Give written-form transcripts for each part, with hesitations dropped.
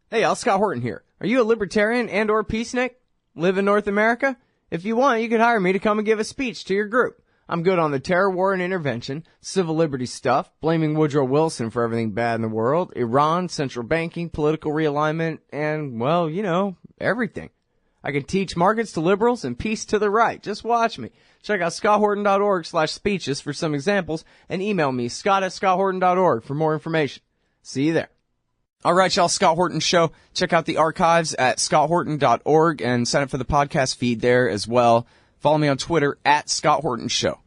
Hey, y'all, Scott Horton here. Are you a libertarian and or peacenik? Live in North America? If you want, you could hire me to come and give a speech to your group. I'm good on the terror war and intervention, civil liberty stuff, blaming Woodrow Wilson for everything bad in the world, Iran, central banking, political realignment, and, well, everything. I can teach markets to liberals and peace to the right. Just watch me. Check out scotthorton.org/speeches for some examples and email me, scott@scotthorton.org for more information. See you there. All right, y'all, Scott Horton Show. Check out the archives at scotthorton.org and sign up for the podcast feed there as well. Follow me on Twitter at Scott Horton Show.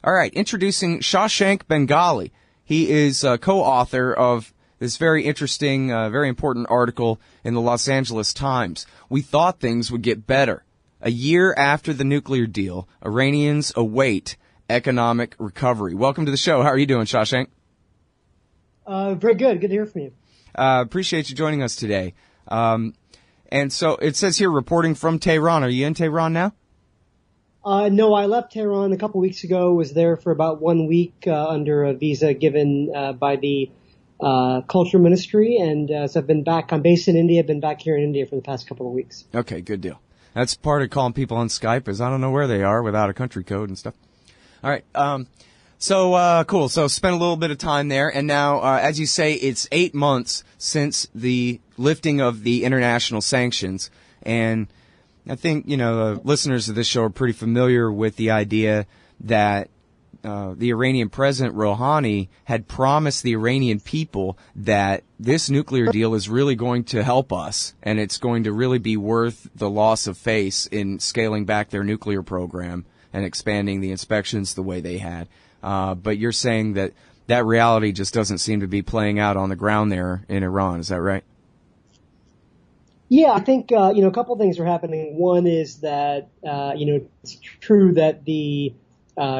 All right, introducing Shashank Bengali. He is a co-author of this very interesting, very important article in the Los Angeles Times. We thought things would get better. A year after the nuclear deal, Iranians await economic recovery. Welcome to the show. How are you doing, Shashank? Very good. Good to hear from you. Appreciate you joining us today. And so it says here, reporting from Tehran. Are you in Tehran now? No, I left Tehran a couple weeks ago, was there for about 1 week under a visa given by the Culture Ministry, and so I've been back. I'm based in India. I've been back here in India for the past couple of weeks. Okay, good deal. That's part of calling people on Skype is I don't know where they are without a country code and stuff. All right. So cool. So spent a little bit of time there, and now, as you say, it's 8 months since the lifting of the international sanctions, and I think, the listeners of this show are pretty familiar with the idea that the Iranian President Rouhani had promised the Iranian people that this nuclear deal is really going to help us, and it's going to really be worth the loss of face in scaling back their nuclear program and expanding the inspections the way they had. But you're saying that that reality just doesn't seem to be playing out on the ground there in Iran. Is that right? Yeah, I think, a couple of things are happening. One is that, it's true that the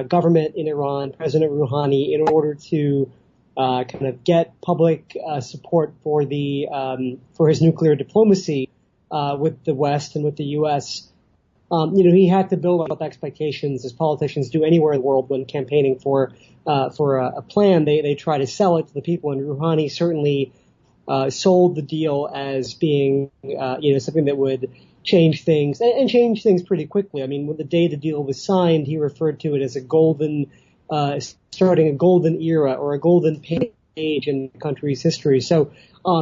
government in Iran, President Rouhani, in order to kind of get public support for for his nuclear diplomacy with the West and with the U.S., he had to build up expectations, as politicians do anywhere in the world when campaigning for a plan. They try to sell it to the people, and Rouhani certainly sold the deal as being something that would change things and change things pretty quickly. I mean, when the day the deal was signed, he referred to it as starting a golden era or a golden page in the country's history. So,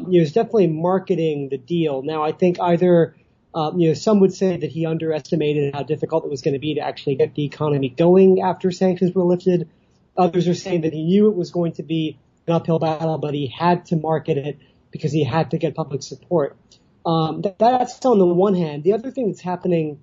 he was definitely marketing the deal. Now, I think either some would say that he underestimated how difficult it was going to be to actually get the economy going after sanctions were lifted. Others are saying that he knew it was going to be an uphill battle, but he had to market it because he had to get public support. That's on the one hand. The other thing that's happening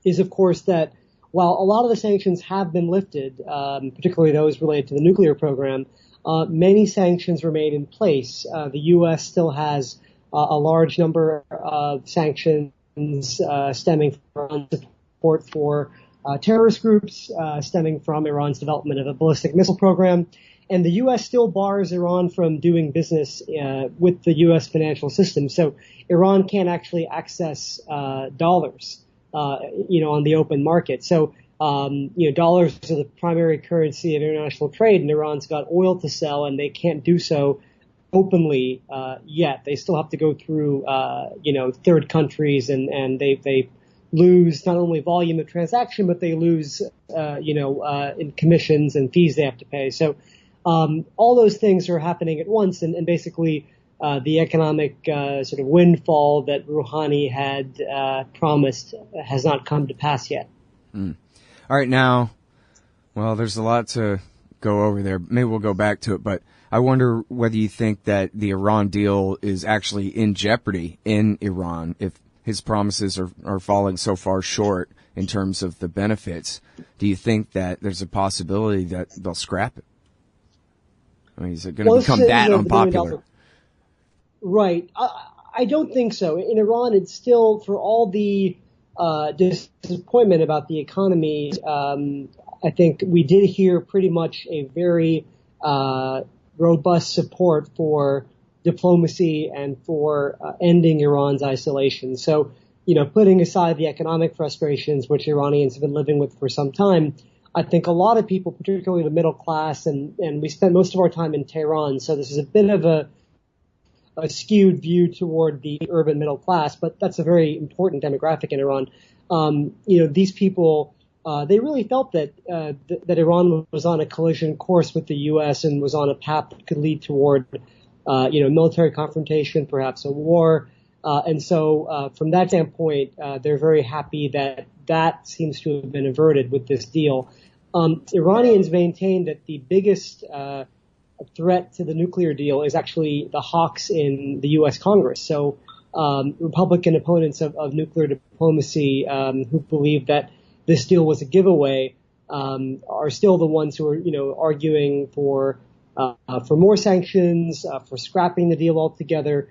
is, of course, that while a lot of the sanctions have been lifted, particularly those related to the nuclear program, many sanctions remain in place. The U.S. still has a large number of sanctions stemming from support for terrorist groups, stemming from Iran's development of a ballistic missile program. And the U.S. still bars Iran from doing business with the U.S. financial system. So Iran can't actually access dollars, on the open market. So, dollars are the primary currency of international trade, and Iran's got oil to sell, and they can't do so openly yet. They still have to go through, third countries, and they lose not only volume of transaction, but they lose, in commissions and fees they have to pay. So all those things are happening at once, and basically the economic sort of windfall that Rouhani had promised has not come to pass yet. Mm. All right, now, well, there's a lot to go over there. Maybe we'll go back to it, but I wonder whether you think that the Iran deal is actually in jeopardy in Iran if his promises are falling so far short in terms of the benefits. Do you think that there's a possibility that they'll scrap it? I mean, is it going to become that unpopular? Right. I don't think so. In Iran, it's still, for all the disappointment about the economy, I think we did hear pretty much a very robust support for diplomacy and for ending Iran's isolation. So, putting aside the economic frustrations, which Iranians have been living with for some time, I think a lot of people, particularly the middle class, and we spent most of our time in Tehran, so this is a bit of a skewed view toward the urban middle class, but that's a very important demographic in Iran. These people, they really felt that Iran was on a collision course with the U.S. and was on a path that could lead toward, military confrontation, perhaps a war. And so from that standpoint, they're very happy that seems to have been averted with this deal. Iranians maintain that the biggest threat to the nuclear deal is actually the hawks in the U.S. Congress. So Republican opponents of nuclear diplomacy who believe that this deal was a giveaway are still the ones who are, arguing for more sanctions, for scrapping the deal altogether.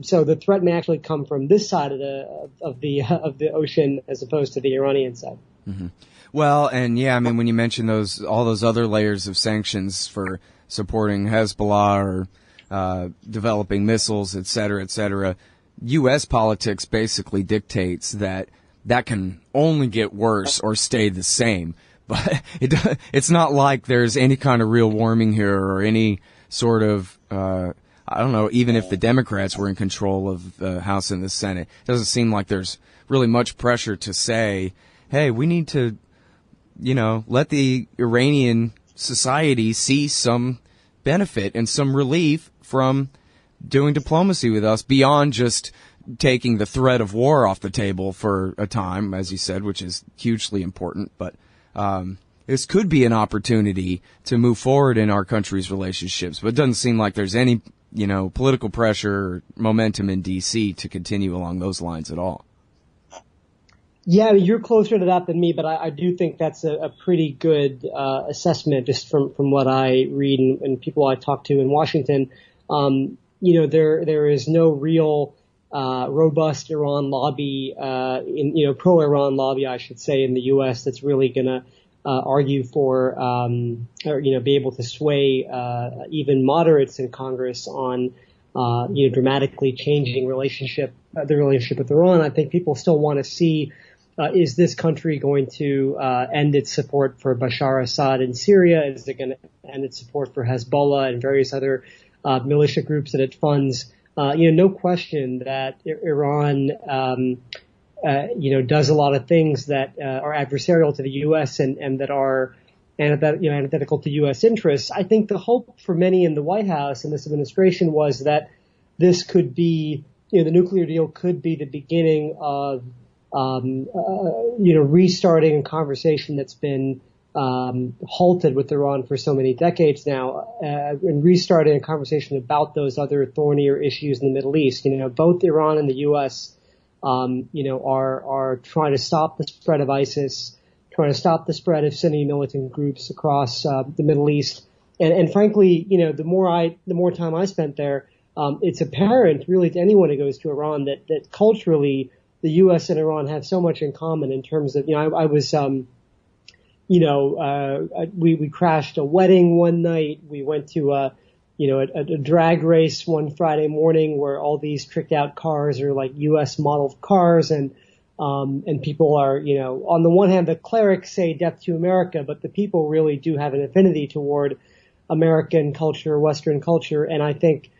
So the threat may actually come from this side of the ocean as opposed to the Iranian side. Mm-hmm. Well, and yeah, I mean, when you mention all those other layers of sanctions for supporting Hezbollah or developing missiles, et cetera, U.S. politics basically dictates that can only get worse or stay the same. But it's not like there's any kind of real warming here or any sort of, I don't know, even if the Democrats were in control of the House and the Senate, it doesn't seem like there's really much pressure to say, hey, we need to, let the Iranian society see some benefit and some relief from doing diplomacy with us beyond just taking the threat of war off the table for a time, as you said, which is hugely important. But this could be an opportunity to move forward in our country's relationships. But it doesn't seem like there's any, political pressure or momentum in D.C. to continue along those lines at all. Yeah, you're closer to that than me, but I do think that's a pretty good assessment just from what I read and people I talk to in Washington. There is no real robust Iran lobby, pro-Iran lobby, I should say, in the U.S. that's really going to argue for, or be able to sway even moderates in Congress on, dramatically changing the relationship with Iran. I think people still want to see, is this country going to end its support for Bashar Assad in Syria? Is it going to end its support for Hezbollah and various other militia groups that it funds? No question that Iran, does a lot of things that are adversarial to the U.S. and that are antithetical to U.S. interests. I think the hope for many in the White House and this administration was that this could be, the nuclear deal could be the beginning of, restarting a conversation that's been halted with Iran for so many decades now, and restarting a conversation about those other thornier issues in the Middle East. Both Iran and the U.S. Are trying to stop the spread of ISIS, trying to stop the spread of Sunni militant groups across the Middle East. And frankly, the more time I spent there, it's apparent really to anyone who goes to Iran that culturally the U.S. and Iran have so much in common in terms of, we crashed a wedding one night. We went to a drag race one Friday morning where all these tricked out cars are like U.S. modeled cars, and people are, on the one hand, the clerics say death to America, but the people really do have an affinity toward American culture, Western culture, and I think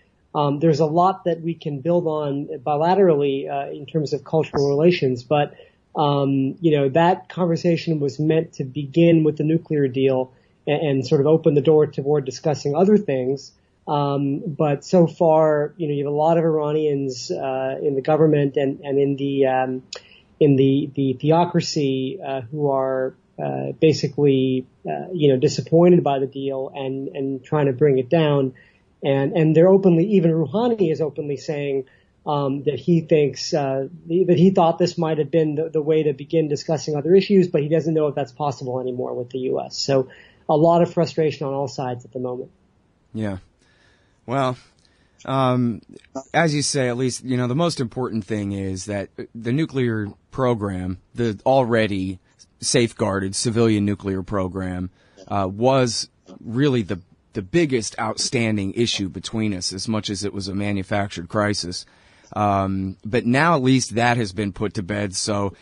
there's a lot that we can build on bilaterally in terms of cultural relations, but that conversation was meant to begin with the nuclear deal and sort of open the door toward discussing other things. But so far, you have a lot of Iranians in the government and in the theocracy who are basically disappointed by the deal and trying to bring it down. And they're openly, even Rouhani is openly saying that he thinks that he thought this might have been the way to begin discussing other issues, but he doesn't know if that's possible anymore with the U.S. So a lot of frustration on all sides at the moment. Yeah. Well, as you say, at least, the most important thing is that the nuclear program, the already safeguarded civilian nuclear program, was really the biggest outstanding issue between us, as much as it was a manufactured crisis. But now at least that has been put to bed. So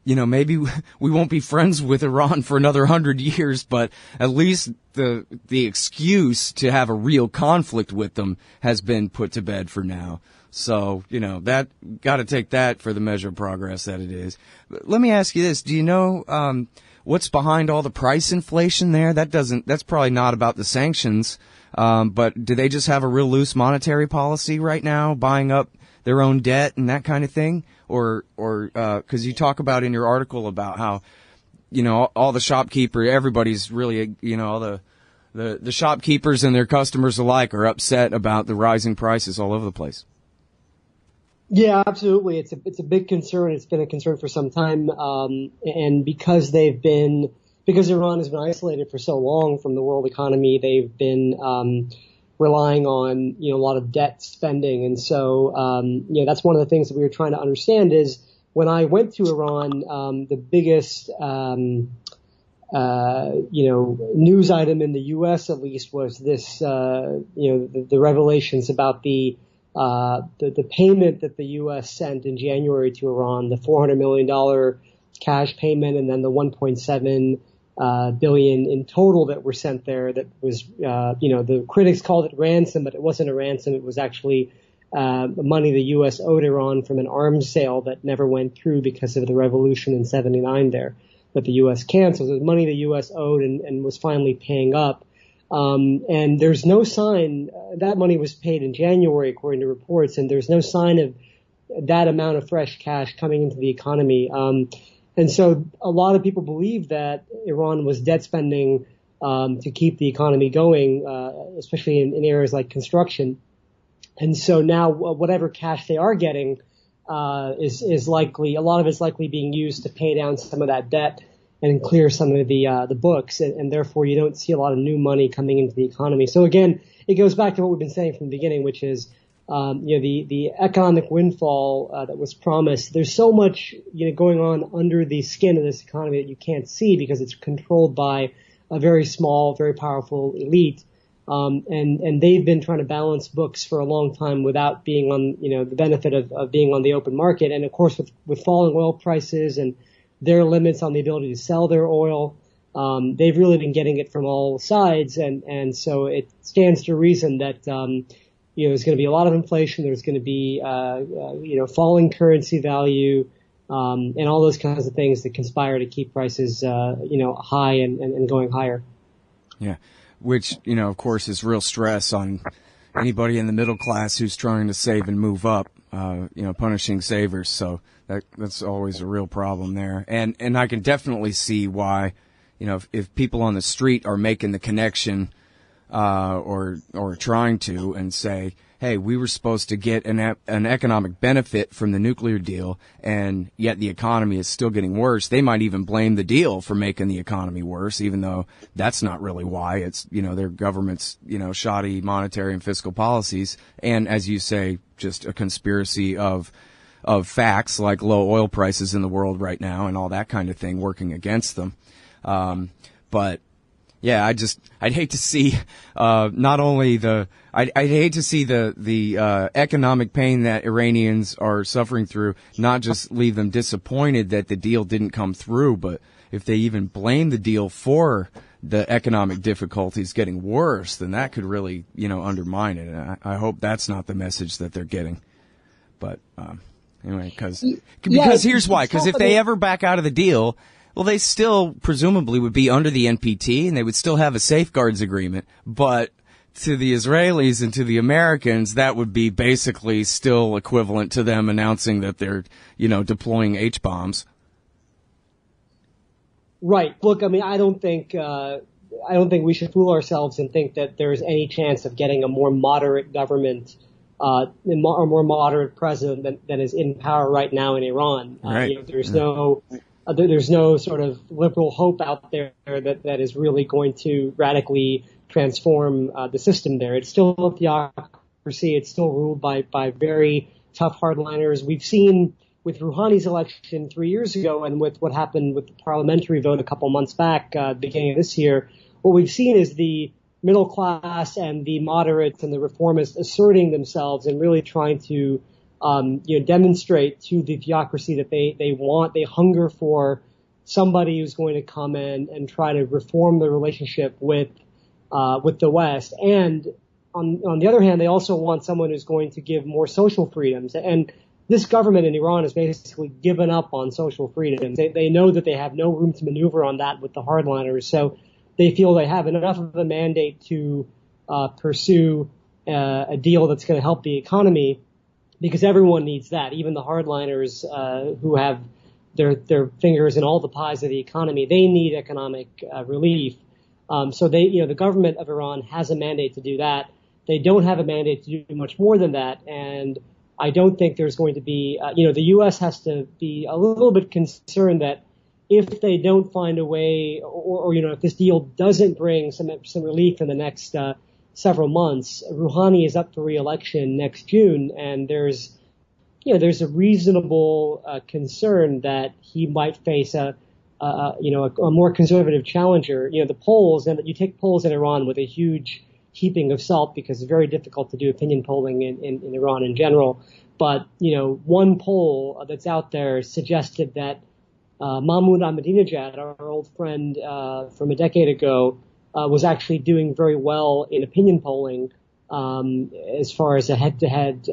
maybe we won't be friends with Iran for another 100 years, but at least the excuse to have a real conflict with them has been put to bed for now. So, that got to take that for the measure of progress that it is. But let me ask you this. Do you know what's behind all the price inflation there? That's probably not about the sanctions. But do they just have a real loose monetary policy right now, buying up their own debt and that kind of thing? Or 'cause you talk about in your article about how, all the shopkeeper, everybody's really, all the shopkeepers and their customers alike are upset about the rising prices all over the place. Yeah, absolutely. It's a big concern. It's been a concern for some time. And because Iran has been isolated for so long from the world economy, they've been, relying on, a lot of debt spending. And so, that's one of the things that we were trying to understand is when I went to Iran, the biggest, news item in the U.S. at least was this, the revelations about the payment that the U.S. sent in January to Iran, the $400 million cash payment, and then the 1.7 billion in total that were sent there. That was, the critics called it ransom, but it wasn't a ransom. It was actually money the U.S. owed Iran from an arms sale that never went through because of the revolution in '79 there that the U.S. canceled. It was money the U.S. owed and was finally paying up. And there's no sign that money was paid in January, according to reports, and there's no sign of that amount of fresh cash coming into the economy. And so a lot of people believe that Iran was debt spending to keep the economy going, especially in areas like construction. And so now whatever cash they are getting is likely, a lot of it's likely being used to pay down some of that debt and clear some of the books, and therefore you don't see a lot of new money coming into the economy. So again, it goes back to what we've been saying from the beginning, which is the economic windfall that was promised. There's so much going on under the skin of this economy that you can't see because it's controlled by a very small, very powerful elite. And they've been trying to balance books for a long time without being on the benefit of being on the open market. And of course, with falling oil prices and their limits on the ability to sell their oil, they've really been getting it from all sides. And so it stands to reason that there's going to be a lot of inflation. There's going to be, falling currency value, and all those kinds of things that conspire to keep prices, high and going higher. Yeah. Which, of course is real stress on anybody in the middle class who's trying to save and move up, punishing savers. So that's always a real problem there. And I can definitely see why, if people on the street are making the connection, or trying to, and say, hey, we were supposed to get an economic benefit from the nuclear deal, and yet the economy is still getting worse. They might even blame the deal for making the economy worse, even though that's not really why. It's, their government's, shoddy monetary and fiscal policies. And as you say, just a conspiracy of facts like low oil prices in the world right now and all that kind of thing working against them. But yeah, I'd hate to see, not only I'd hate to see the economic pain that Iranians are suffering through, not just leave them disappointed that the deal didn't come through, but if they even blame the deal for the economic difficulties getting worse, then that could really, undermine it. And I hope that's not the message that they're getting. But, anyway, because here's why. Because if they ever back out of the deal, well, they still presumably would be under the NPT and they would still have a safeguards agreement. But to the Israelis and to the Americans, that would be basically still equivalent to them announcing that they're, deploying H-bombs. Right. Look, I mean, I don't think we should fool ourselves and think that there's any chance of getting a more moderate government, a more moderate president than is in power right now in Iran. Right. There's no sort of liberal hope out there that is really going to radically transform the system there. It's still a theocracy. It's still ruled by very tough hardliners. We've seen with Rouhani's election 3 years ago and with what happened with the parliamentary vote a couple months back, beginning of this year, what we've seen is the middle class and the moderates and the reformists asserting themselves and really trying to demonstrate to the theocracy that they hunger for somebody who's going to come in and try to reform the relationship with the West. And on the other hand, they also want someone who's going to give more social freedoms. And this government in Iran has basically given up on social freedoms. They know that they have no room to maneuver on that with the hardliners. So they feel they have enough of a mandate to pursue a deal that's going to help the economy, because everyone needs that. Even the hardliners who have their fingers in all the pies of the economy, they need economic relief. So the government of Iran has a mandate to do that. They don't have a mandate to do much more than that. And I don't think there's going to be, the U.S. has to be a little bit concerned that if they don't find a way, or if this deal doesn't bring some relief in the next several months, Rouhani is up for re-election next June, and there's a reasonable concern that he might face a more conservative challenger. The polls, and you take polls in Iran with a huge heaping of salt, because it's very difficult to do opinion polling in Iran in general. But, one poll that's out there suggested that Mahmoud Ahmadinejad, our old friend from a decade ago, was actually doing very well in opinion polling as far as a head-to-head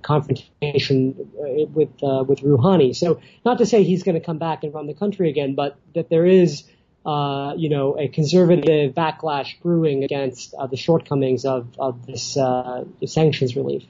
confrontation with Rouhani. So not to say he's going to come back and run the country again, but that there is a conservative backlash brewing against the shortcomings of this sanctions relief.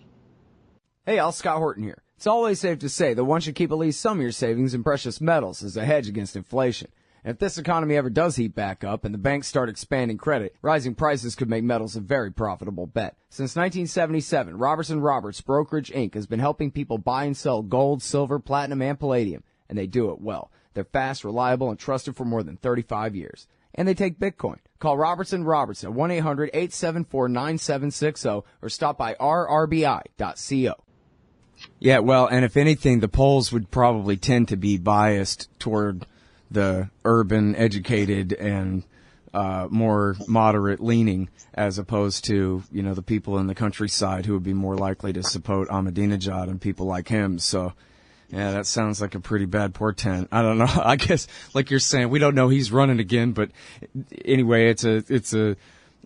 Hey, all, Scott Horton here. It's always safe to say that one should keep at least some of your savings in precious metals as a hedge against inflation. And if this economy ever does heat back up and the banks start expanding credit, rising prices could make metals a very profitable bet. Since 1977, Roberts Brokerage Inc. has been helping people buy and sell gold, silver, platinum, and palladium, and they do it well. They're fast, reliable, and trusted for more than 35 years. And they take Bitcoin. Call Robertson at 1-800-874-9760 or stop by rrbi.co. Yeah, well, and if anything, the polls would probably tend to be biased toward the urban, educated, and more moderate leaning, as opposed to, the people in the countryside who would be more likely to support Ahmadinejad and people like him. So, yeah, that sounds like a pretty bad portent. I don't know. I guess, like you're saying, we don't know he's running again, but anyway, it's a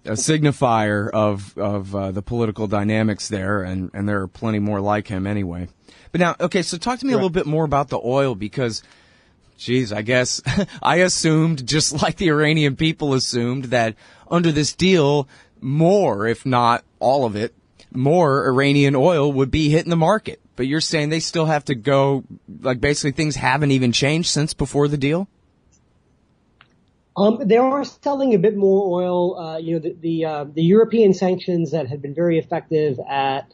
signifier of the political dynamics there, and there are plenty more like him anyway. But now, okay, so talk to me a little bit more about the oil, because, geez, I guess I assumed, just like the Iranian people assumed, that under this deal, more, if not all of it, more Iranian oil would be hitting the market. But you're saying they still have to go, like basically things haven't even changed since before the deal? They are selling a bit more oil. The European sanctions that had been very effective at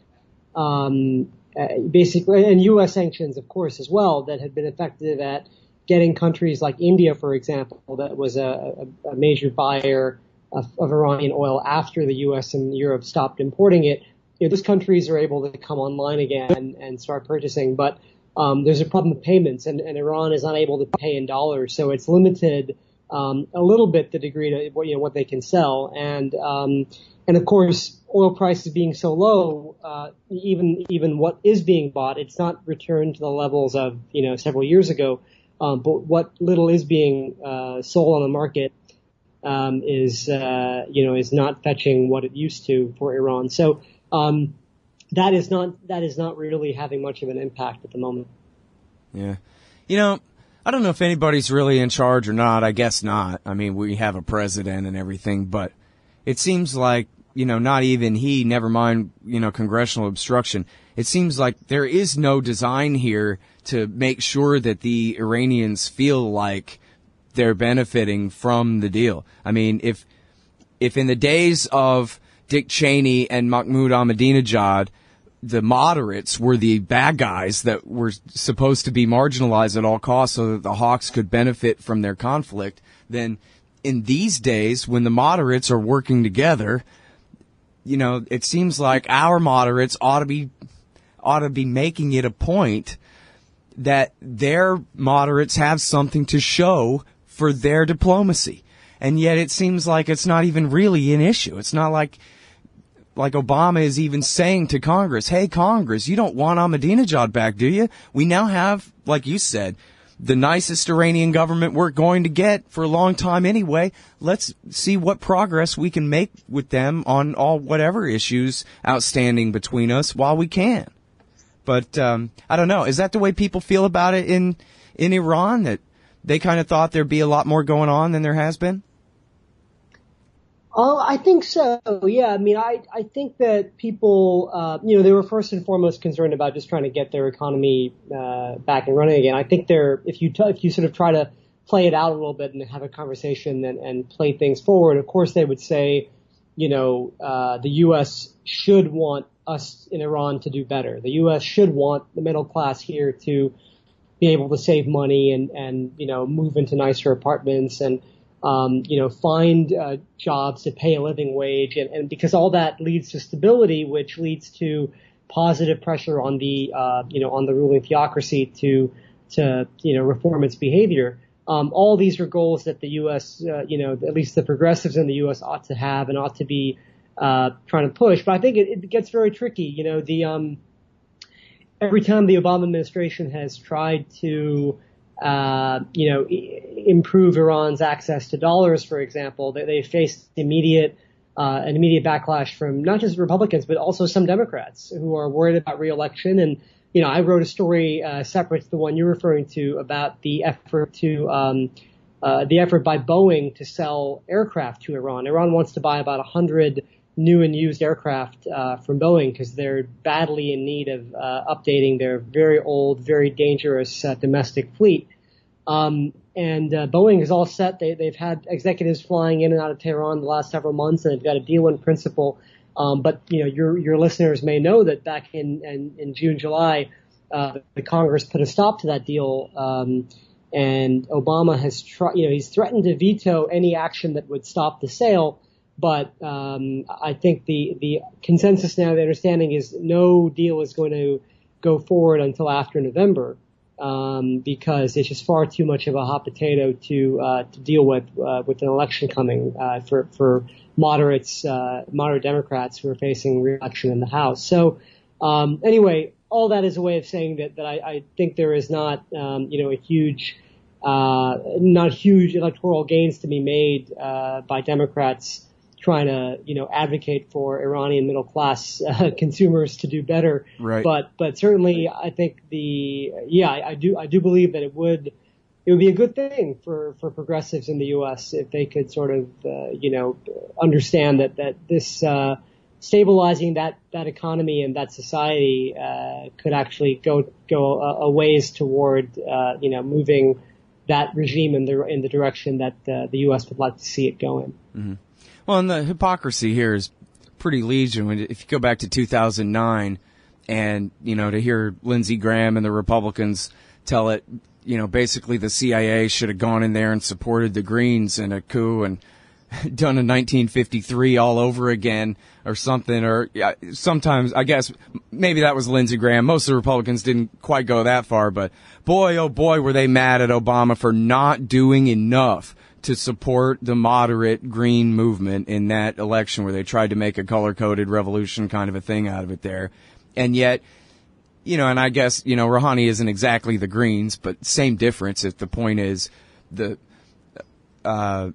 basically, and U.S. sanctions, of course, as well, that had been effective at getting countries like India, for example, that was a major buyer of Iranian oil after the U.S. and Europe stopped importing it. Those countries are able to come online again and start purchasing, but there's a problem with payments, and Iran is unable to pay in dollars, so it's limited a little bit the degree to what they can sell, and of course oil prices being so low, even what is being bought, it's not returned to the levels of several years ago, but what little is being sold on the market is not fetching what it used to for Iran. So that is not really having much of an impact at the moment. Yeah. I don't know if anybody's really in charge or not. I guess not. I mean, we have a president and everything, but it seems like, not even he, never mind, congressional obstruction. It seems like there is no design here to make sure that the Iranians feel like they're benefiting from the deal. I mean, if in the days of Dick Cheney and Mahmoud Ahmadinejad, the moderates were the bad guys that were supposed to be marginalized at all costs so that the hawks could benefit from their conflict, then in these days, when the moderates are working together, it seems like our moderates ought to be making it a point that their moderates have something to show for their diplomacy. And yet it seems like it's not even really an issue. It's not like like Obama is even saying to Congress, hey, Congress, you don't want Ahmadinejad back, do you? We now have, like you said, the nicest Iranian government we're going to get for a long time anyway. Let's see what progress we can make with them on all whatever issues outstanding between us while we can. But I don't know. Is that the way people feel about it in Iran, that they kind of thought there'd be a lot more going on than there has been? Oh, I think so. Yeah. I mean, I think that people, they were first and foremost concerned about just trying to get their economy back and running again. I think if you sort of try to play it out a little bit and have a conversation and play things forward, of course they would say, the U.S. should want us in Iran to do better. The U.S. should want the middle class here to be able to save money and move into nicer apartments and find jobs to pay a living wage, and because all that leads to stability, which leads to positive pressure on the ruling theocracy to reform its behavior. All these are goals that the U.S. At least the progressives in the U.S. ought to have and ought to be trying to push. But I think it gets very tricky. Every time the Obama administration has tried to improve Iran's access to dollars, for example, they faced an immediate backlash from not just Republicans, but also some Democrats who are worried about re-election. And, I wrote a story separate to the one you're referring to about the effort by Boeing to sell aircraft to Iran. Iran wants to buy about 100 new and used aircraft from Boeing because they're badly in need of updating their very old, very dangerous domestic fleet. And Boeing is all set. They've had executives flying in and out of Tehran the last several months, and they've got a deal in principle. But your listeners may know that back in June, July, the Congress put a stop to that deal. And Obama has he's threatened to veto any action that would stop the sale. But I think the consensus now, the understanding is no deal is going to go forward until after November, because it's just far too much of a hot potato to deal with an election coming for moderate Democrats who are facing re-election in the House. So anyway, all that is a way of saying that I think there is not huge electoral gains to be made by Democrats trying to, advocate for Iranian middle class consumers to do better. Right. But certainly I think I do believe that it would be a good thing for progressives in the U.S. if they could sort of, understand that this, stabilizing that economy and that society, could actually go a ways toward, moving that regime in the direction that the U.S. would like to see it go in. Mm-hmm. Well, and the hypocrisy here is pretty legion. If you go back to 2009 and, to hear Lindsey Graham and the Republicans tell it, basically the CIA should have gone in there and supported the Greens in a coup and done a 1953 all over again or something. Or sometimes, I guess, maybe that was Lindsey Graham. Most of the Republicans didn't quite go that far, but boy, oh boy, were they mad at Obama for not doing enough to support the moderate green movement in that election where they tried to make a color-coded revolution kind of a thing out of it there. And yet, and I guess, Rouhani isn't exactly the Greens, but same difference if the point is a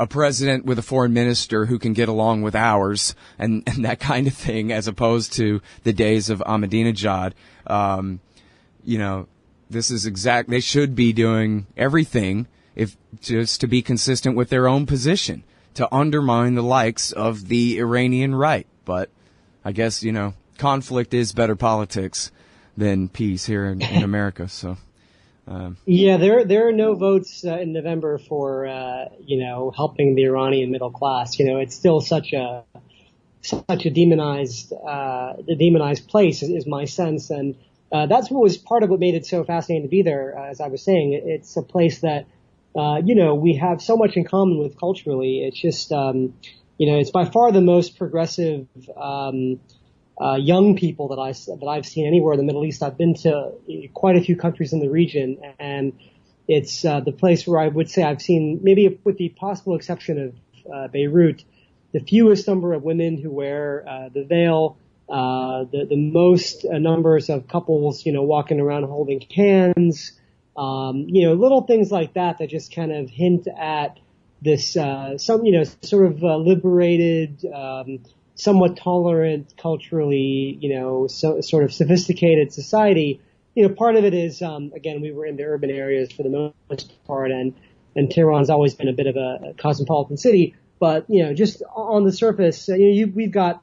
president with a foreign minister who can get along with ours and that kind of thing, as opposed to the days of Ahmadinejad. This is they should be doing everything if just to be consistent with their own position, to undermine the likes of the Iranian right. But I guess, conflict is better politics than peace here in America. So, there are no votes in November for, helping the Iranian middle class. It's still such a demonized place is my sense. And, that's what was part of what made it so fascinating to be there. As I was saying, it's a place that, we have so much in common with culturally. It's just, it's by far the most progressive, young people that I've seen anywhere in the Middle East. I've been to quite a few countries in the region, and it's, the place where I would say I've seen, maybe with the possible exception of, Beirut, the fewest number of women who wear the veil, the most numbers of couples, walking around holding hands, little things like that just kind of hint at this, sort of liberated, somewhat tolerant, culturally, sort of sophisticated society. Part of it is, again, we were in the urban areas for the most part, and Tehran's always been a bit of a cosmopolitan city. But, just on the surface, we've got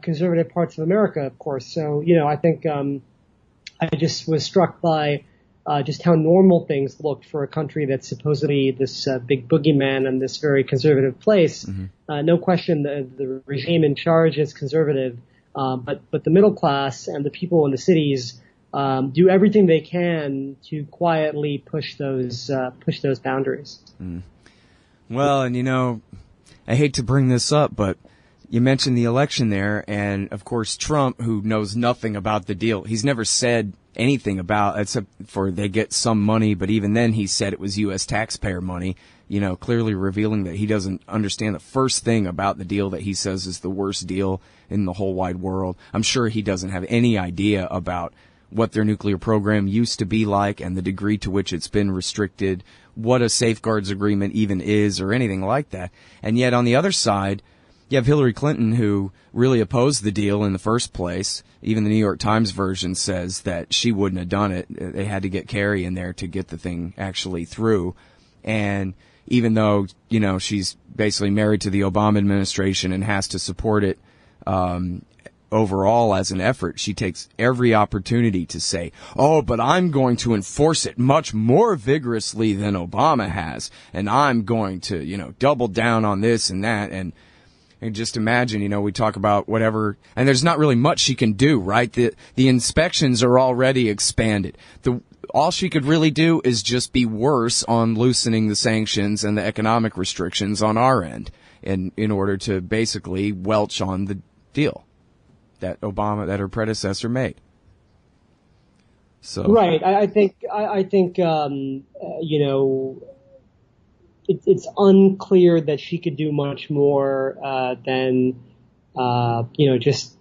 conservative parts of America, of course. So, I think I just was struck by just how normal things looked for a country that's supposedly this big boogeyman and this very conservative place. Mm-hmm. No question the regime in charge is conservative, but the middle class and the people in the cities do everything they can to quietly push those boundaries. Mm. Well, and I hate to bring this up, but you mentioned the election there, and of course Trump, who knows nothing about the deal, he's never said anything about, except for they get some money, but even then he said it was U.S. taxpayer money, clearly revealing that he doesn't understand the first thing about the deal that he says is the worst deal in the whole wide world. I'm sure he doesn't have any idea about what their nuclear program used to be like and the degree to which it's been restricted, what a safeguards agreement even is, or anything like that. And yet on the other side, you have Hillary Clinton, who really opposed the deal in the first place. Even the New York Times version says that she wouldn't have done it. They had to get Kerry in there to get the thing actually through. And even though, she's basically married to the Obama administration and has to support it overall as an effort, she takes every opportunity to say, oh, but I'm going to enforce it much more vigorously than Obama has. And I'm going to, double down on this and that. And just imagine, we talk about whatever, and there's not really much she can do, right? The inspections are already expanded. All she could really do is just be worse on loosening the sanctions and the economic restrictions on our end in order to basically welch on the deal that her predecessor made. So. Right. I think, it's unclear that she could do much more than just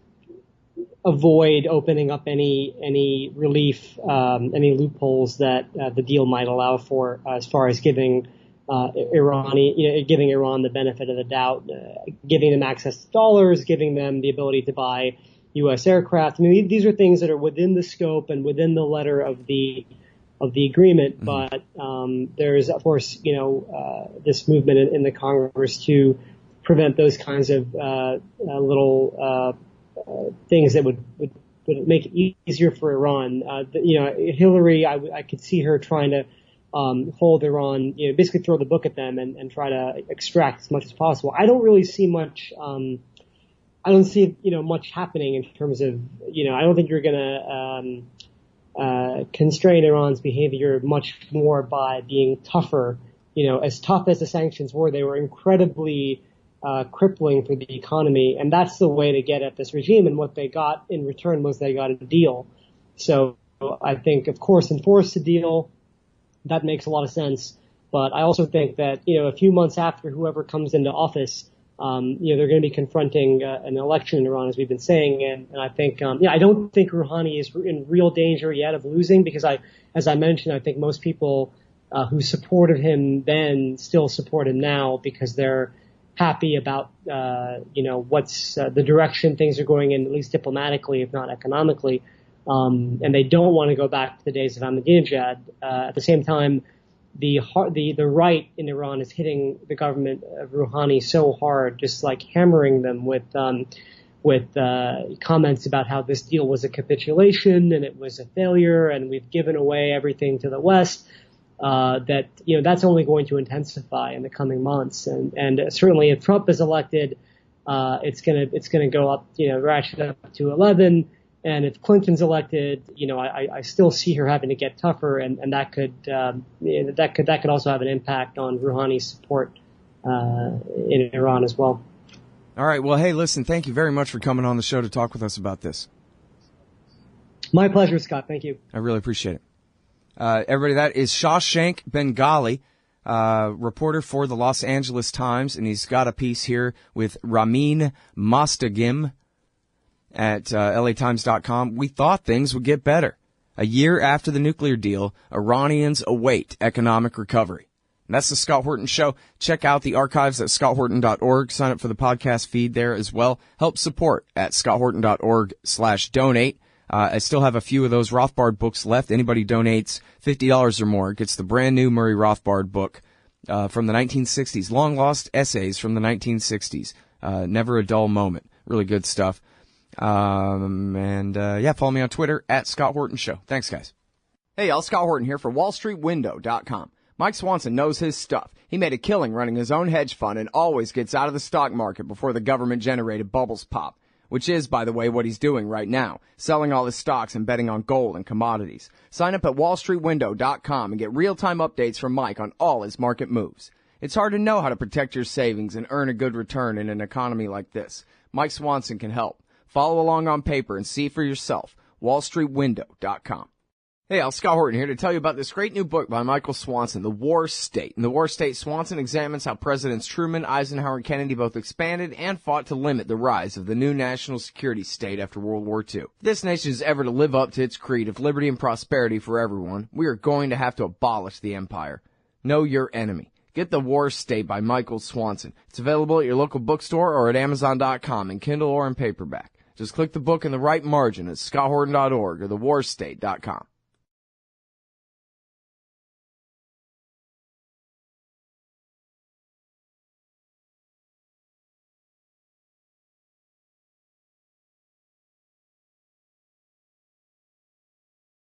avoid opening up any relief, any loopholes that the deal might allow for, as far as giving giving Iran the benefit of the doubt, giving them access to dollars, giving them the ability to buy U.S. aircraft. I mean, these are things that are within the scope and within the letter of the agreement, but there's, of course, this movement in the Congress to prevent those kinds of little things that would make it easier for Iran. Hillary, I could see her trying to hold Iran, basically throw the book at them and try to extract as much as possible. I don't really see much. I don't see much happening in terms of I don't think you're gonna constrain Iran's behavior much more by being tougher. As tough as the sanctions were, they were incredibly crippling for the economy, and that's the way to get at this regime. And what they got in return was they got a deal. So I think, of course, enforce the deal. That makes a lot of sense. But I also think that a few months after whoever comes into office, they're going to be confronting an election in Iran, as we've been saying, and I think, I don't think Rouhani is in real danger yet of losing, because as I mentioned, I think most people who supported him then still support him now because they're happy about, what's the direction things are going in, at least diplomatically, if not economically, and they don't want to go back to the days of Ahmadinejad. At the same time, the right in Iran is hitting the government of Rouhani so hard, just like hammering them with comments about how this deal was a capitulation and it was a failure and we've given away everything to the West. That that's only going to intensify in the coming months, and certainly if Trump is elected, it's gonna go up, ratchet up to 11. And if Clinton's elected, I still see her having to get tougher, and that could also have an impact on Rouhani's support in Iran as well. All right. Well, hey, listen, thank you very much for coming on the show to talk with us about this. My pleasure, Scott. Thank you. I really appreciate it. Everybody, that is Shashank Bengali. reporter for the Los Angeles Times, and he's got a piece here with Ramin Mostagim at LATimes.com. We thought things would get better. A year after the nuclear deal, Iranians await economic recovery. And that's the Scott Horton Show. Check out the archives at scotthorton.org. Sign up for the podcast feed there as well. Help support at scotthorton.org/donate. I still have a few of those Rothbard books left. Anybody donates $50 or more gets the brand new Murray Rothbard book from the 1960s. Long lost essays from the 1960s. Never a dull moment. Really good stuff. Follow me on Twitter at Scott Horton Show. Thanks, guys. Hey, y'all, Scott Horton here for WallStreetWindow.com. Mike Swanson knows his stuff. He made a killing running his own hedge fund and always gets out of the stock market before the government-generated bubbles pop, which is, by the way, what he's doing right now, selling all his stocks and betting on gold and commodities. Sign up at WallStreetWindow.com and get real-time updates from Mike on all his market moves. It's hard to know how to protect your savings and earn a good return in an economy like this. Mike Swanson can help. Follow along on paper and see for yourself. WallStreetWindow.com. Hey, Scott Horton here to tell you about this great new book by Michael Swanson, The War State. In The War State, Swanson examines how Presidents Truman, Eisenhower, and Kennedy both expanded and fought to limit the rise of the new national security state after World War II. If this nation is ever to live up to its creed of liberty and prosperity for everyone, we are going to have to abolish the empire. Know your enemy. Get The War State by Michael Swanson. It's available at your local bookstore or at Amazon.com in Kindle or in paperback. Just click the book in the right margin at scotthorton.org or thewarstate.com.